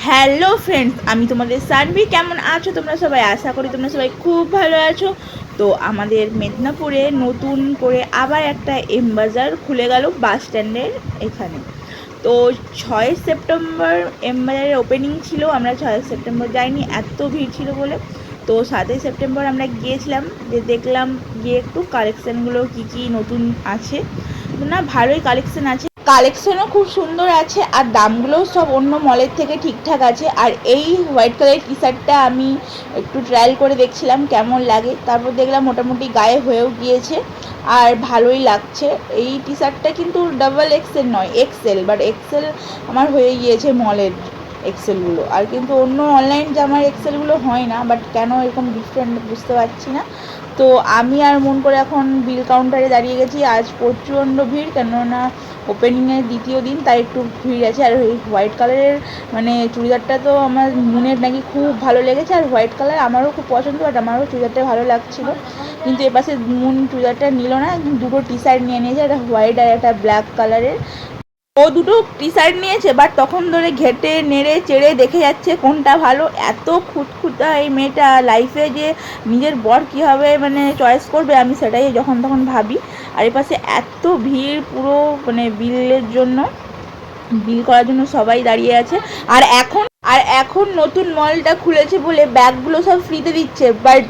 Hello friends, আমি তোমাদের সানভি। কেমন আছো তোমরা সবাই? আশা করি তোমরা সবাই খুব ভালো আছো। তো আমাদের মেদিনীপুরে নতুন করে আবার একটা এম বাজার খুলে গেল বাস স্ট্যান্ডের এখানে। তো 6 সেপ্টেম্বর এম বাজারের ওপেনিং ছিল। আমরা 6 সেপ্টেম্বর যাইনি, এত ভিড় ছিল বলে। তো 7 সেপ্টেম্বর আমরা গিয়েছিলাম, যে দেখলাম গিয়ে একটু কালেকশানগুলো কী কী নতুন আছে। না, ভালোই কালেকশান আছে, কালেকশনও খুব সুন্দর আছে, আর দামগুলোও সব অন্য মলের থেকে ঠিকঠাক আছে। আর এই হোয়াইট কালারের টি শার্টটা আমি একটু ট্রায়াল করে দেখছিলাম কেমন লাগে, তারপর দেখলাম মোটামুটি গায়ে হয়েও গিয়েছে আর ভালোই লাগছে। এই টি শার্টটা কিন্তু ডাবল এক্সেল নয়, এক্সেল, বাট এক্সেল আমার হয়ে গিয়েছে মলের এক্সেলগুলো। আর কিন্তু অন্য অনলাইন জামার এক্সেলগুলো হয় না, বাট কেন এরকম ডিফারেন্ট বুঝতে পারছি না। তো আমি আর মন করে এখন বিল কাউন্টারে দাঁড়িয়ে গেছি। আজ প্রচণ্ড ভিড়, কেননা ওপেনিংয়ের দ্বিতীয় দিন, তাই একটু ভিড় আছে। আর ওই হোয়াইট কালারের মানে চুড়িদারটা তো আমার মনের নাকি খুব ভালো লেগেছে, আর হোয়াইট কালার আমারও খুব পছন্দ, বাট আমারও চুড়িদারটা ভালো লাগছিল। কিন্তু এপাশে মুন চুড়িদারটা নিল না, দুটো টি শার্ট নিয়ে নিয়েছে, একটা হোয়াইট আর একটা ব্ল্যাক কালারের। ও দুটো টি শার্ট নিয়েছে, বাট তখন ধরে ঘেটে নেড়ে চেড়ে দেখে যাচ্ছে কোনটা ভালো। এত খুঁতখুঁতা এই মেয়েটা, লাইফে যে নিজের বর কীভাবে মানে চয়েস করবে, আমি সেটাই যখন তখন ভাবি। আর এপাশে এত ভিড়, পুরো মানে বিলের জন্য, বিল করার জন্য সবাই দাঁড়িয়ে আছে। আর এখন নতুন মলটা খুলেছে বলে ব্যাগগুলো সব ফ্রিতে দিচ্ছে, বাট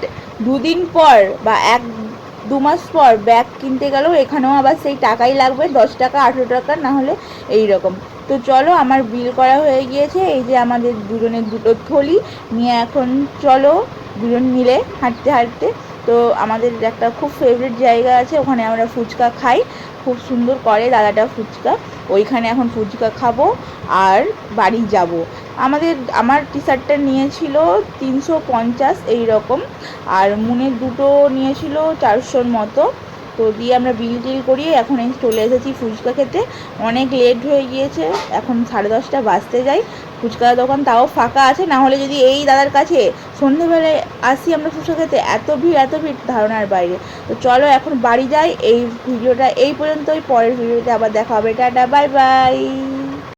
দুদিন পর বা 1-2 মাস পর ব্যাগ কিনতে গেলেও এখানেও আবার সেই টাকাই লাগবে, 10 টাকা 18 টাকা, না হলে এই রকম। তো চলো, আমার বিল করা হয়ে গিয়েছে। এই যে আমাদের দুজনের দুটো থলি নিয়ে এখন চলো দুজন মিলে হাঁটতে হাঁটতে। তো আমাদের একটা খুব ফেভারিট জায়গা আছে, ওখানে আমরা ফুচকা খাই, খুব সুন্দর করে দাদাটা ফুচকা। ওইখানে এখন ফুচকা খাবো আর বাড়ি যাব। আমার টি শার্টটা নিয়েছিল 350 এই রকম, আর মুনের দুটো নিয়েছিল 400-র মতো। তো দিয়ে আমরা বিল টিল করিয়ে এখন এই চলে এসেছি ফুচকা খেতে। অনেক লেট হয়ে গিয়েছে, এখন 10:30 বাজতে যাই। ফুচকার দোকান তাও ফাঁকা আছে, না হলে যদি এই দাদার কাছে সন্ধেবেলায় আসি আমরা ফুচকা খেতে, এত ভিড় এত ভিড়, ধারণার বাইরে। তো চলো এখন বাড়ি যাই। এই ভিডিওটা এই পর্যন্তই, পরের ভিডিওতে আবার দেখা হবে। Tata, bye bye.